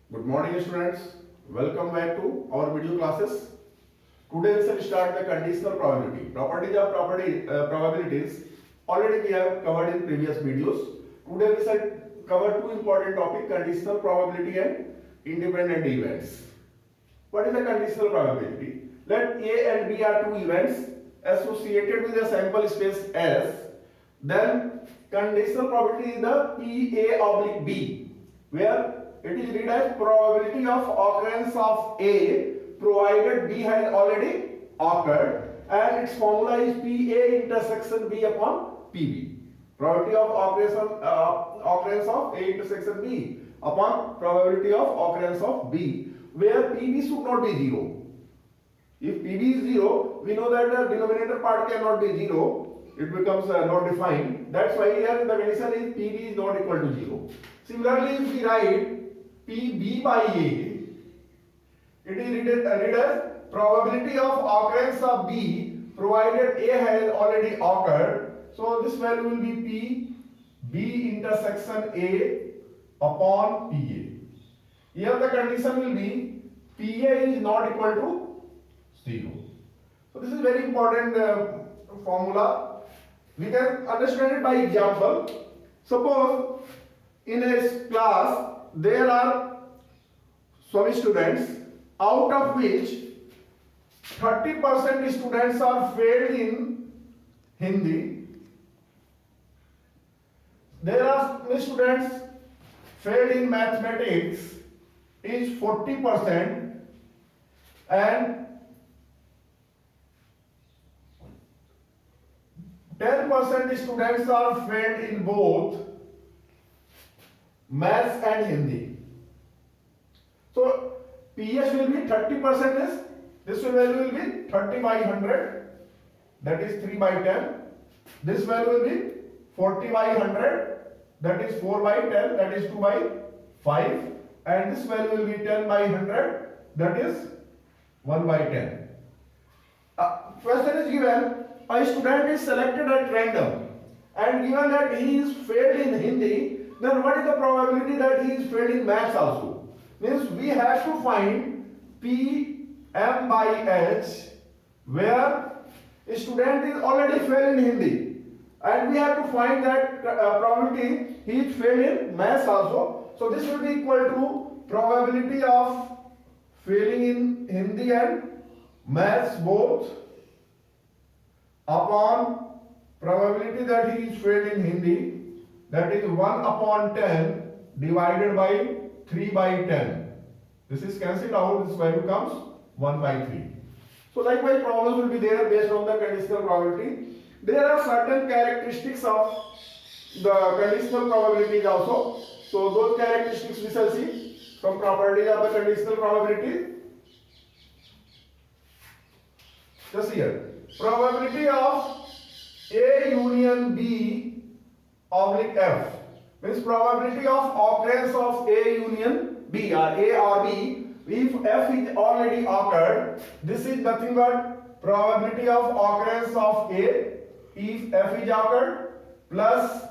Good morning students, welcome back to our video classes. Today we shall start the conditional probability. Properties of probabilities already we have covered in previous videos. Today we shall cover two important topics, conditional probability and independent events. What is the conditional probability? Let A and B are two events associated with a sample space S. Then conditional probability is the PA oblique B, where it is read as probability of occurrence of A provided B has already occurred, and its formula is PA intersection B upon PB. Probability of occurrence of A intersection B upon probability of occurrence of B, where PB should not be 0. If PB is 0, we know that the denominator part cannot be 0. It becomes not defined. That's why here the condition is PB is not equal to 0. Similarly, if we write PB by A, it is read as probability of occurrence of B provided A has already occurred. So this value will be P B intersection A upon PA. Here the condition will be PA is not equal to 0. So this is very important formula. We can understand it by example. Suppose in a class there are some students, out of which 30% students are failed in Hindi. There are students failed in mathematics is 40%, and 10% students are failed in both maths and Hindi. So PS will be 30% is, this value will be 30 by 100, that is 3 by 10. This value will be 40 by 100, that is 4 by 10, that is 2 by 5. And this value will be 10 by 100, that is 1 by 10. Question is given, a student is selected at random and given that he is failed in Hindi, then what is the probability that he is failed in maths also? Means we have to find P M by H, where a student is already failed in Hindi, and we have to find that probability he is failed in maths also. So this will be equal to probability of failing in Hindi and maths both upon probability that he is failed in Hindi, that is 1 upon 10 divided by 3 by 10. This is cancelled out, this value comes 1 by 3. So likewise problems will be there based on the conditional probability. There are certain characteristics of the conditional probabilities also. So those characteristics we shall see. Some properties of the conditional probability. Just here. Probability of A union B oblique F means probability of occurrence of A union B or A or B. If F is already occurred, this is nothing but probability of occurrence of A if F is occurred plus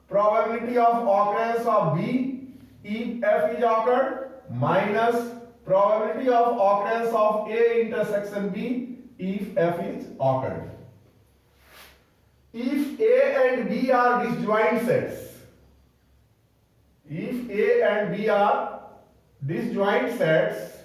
probability of occurrence of B if F is occurred minus probability of occurrence of A intersection B if F is occurred. If A and B are disjoint sets, if A and B are disjoint sets,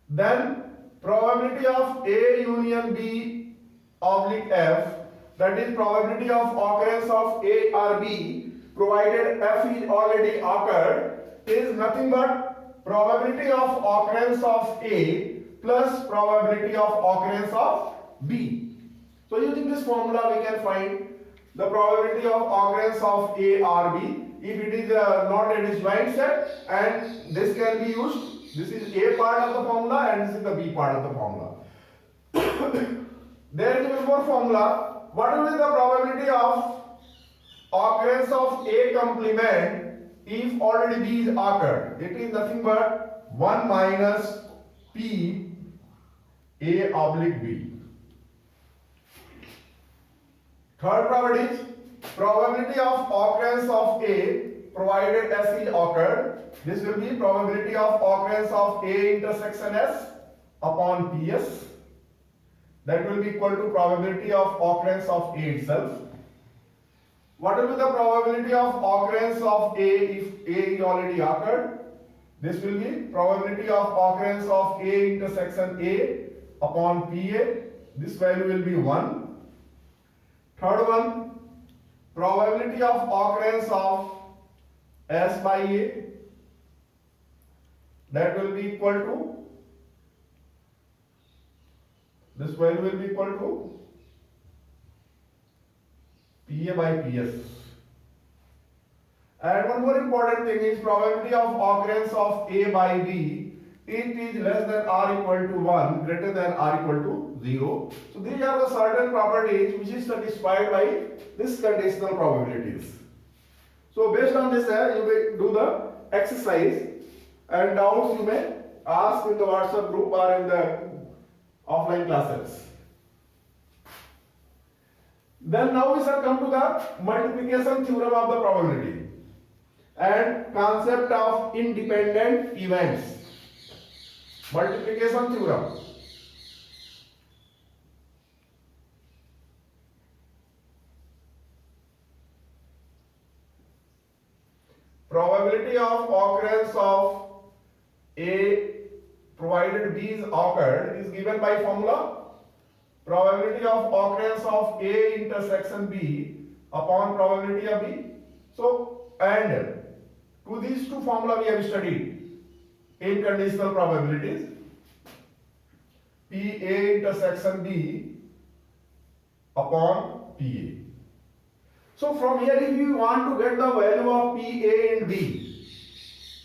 then probability of A union B oblique F, that is probability of occurrence of A or B provided F is already occurred, is nothing but probability of occurrence of A plus probability of occurrence of B. So using this formula we can find the probability of occurrence of A or B if it is not a disjoint set, and this can be used. This is A part of the formula and this is the B part of the formula. There is one more formula. What will be the probability of occurrence of A complement if already B is occurred? It is nothing but 1 minus P A oblique B. Third property is probability of occurrence of A provided S is occurred, this will be probability of occurrence of A intersection S upon PS. That will be equal to probability of occurrence of A itself. What will be the probability of occurrence of A if A is already occurred? This will be probability of occurrence of A intersection A upon PA. This value will be 1. Third one, probability of occurrence of S by A. That will be equal to, this value will be equal to PA by PS. And one more important thing is probability of occurrence of A by B. It is less than or equal to 1, greater than or equal to 0. So these are the certain properties which is satisfied by this conditional probabilities. So based on this, you will do the exercise, and doubts you may ask in the WhatsApp group or in the offline classes. Then now we shall come to the multiplication theorem of the probability and concept of independent events. Multiplication theorem. Probability of occurrence of A provided B is occurred is given by formula probability of occurrence of A intersection B upon probability of B. So, and to these two formula we have studied in conditional probabilities. P A intersection B upon P A. So from here, if you want to get the value of P A and B,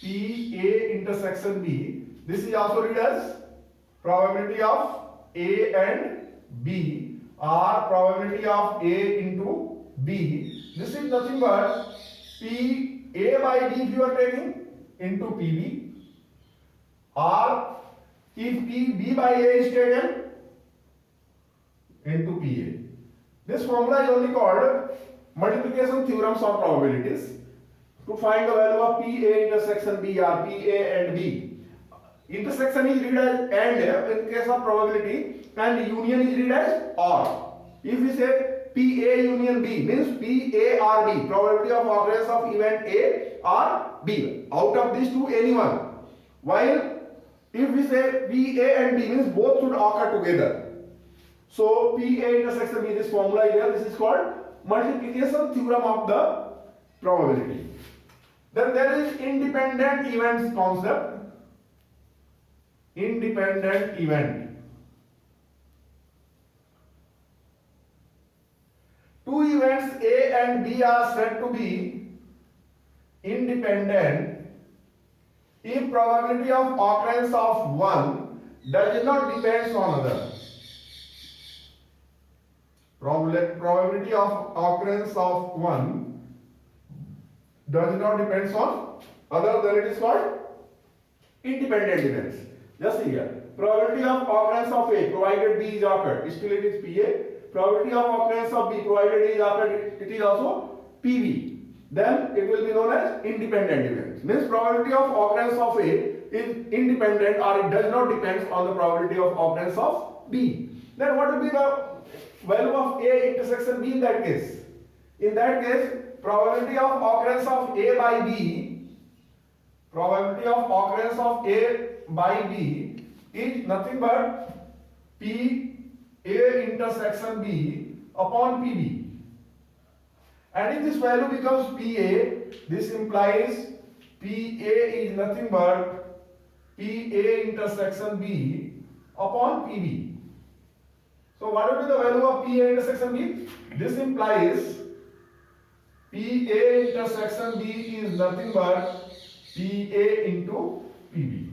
P A intersection B, this is also read as probability of A and B or probability of A into B. This is nothing but P A by B if you are taking into PB, or if B by A is taken into PA. This formula is only called multiplication theorems of probabilities to find the value of PA intersection B or PA and B. Intersection is read as and in case of probability, and union is read as or. If we say PA union B means PA or B, probability of occurrence of event A or B. Out of these two, anyone. While if we say PA and B means both should occur together. So PA intersection B, this formula here, this is called multiplication theorem of the probability. Then there is independent events concept. Independent event. Two events A and B are said to be independent if probability of occurrence of one does not depend on other. Probability of occurrence of one does not depend on other, then it is called independent events. Just see here. Probability of occurrence of A provided B is occurred, still it is PA. Probability of occurrence of B provided A is occurred, it is also PB. Then it will be known as independent events. Means probability of occurrence of A is independent or it does not depend on the probability of occurrence of B. Then what will be the value of A intersection B in that case? In that case, probability of occurrence of A by B, probability of occurrence of A by B is nothing but P A intersection B upon PB. And if this value becomes PA, this implies PA is nothing but PA intersection B upon PB. So what will be the value of PA intersection B? This implies PA intersection B is nothing but PA into PB.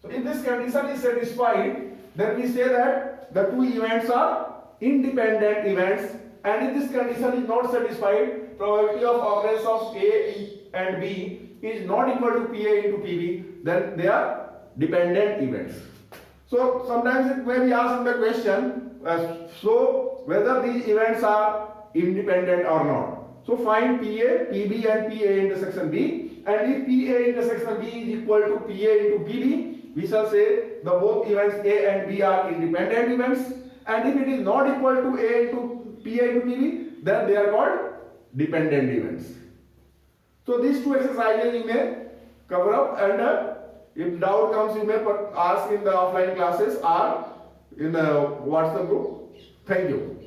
So if this condition is satisfied, then we say that the two events are independent events, and if this condition is not satisfied, probability of occurrence of A and B is not equal to PA into PB, then they are dependent events. So sometimes it may be asked in the question, so whether these events are independent or not. So find PA, PB and PA intersection B, and if PA intersection B is equal to PA into PB, we shall say the both events A and B are independent events, and if it is not equal to A into PA into PB, then they are called dependent events. So these two exercises you may cover up, and if doubt comes you may ask in the offline classes or in the WhatsApp group. Thank you.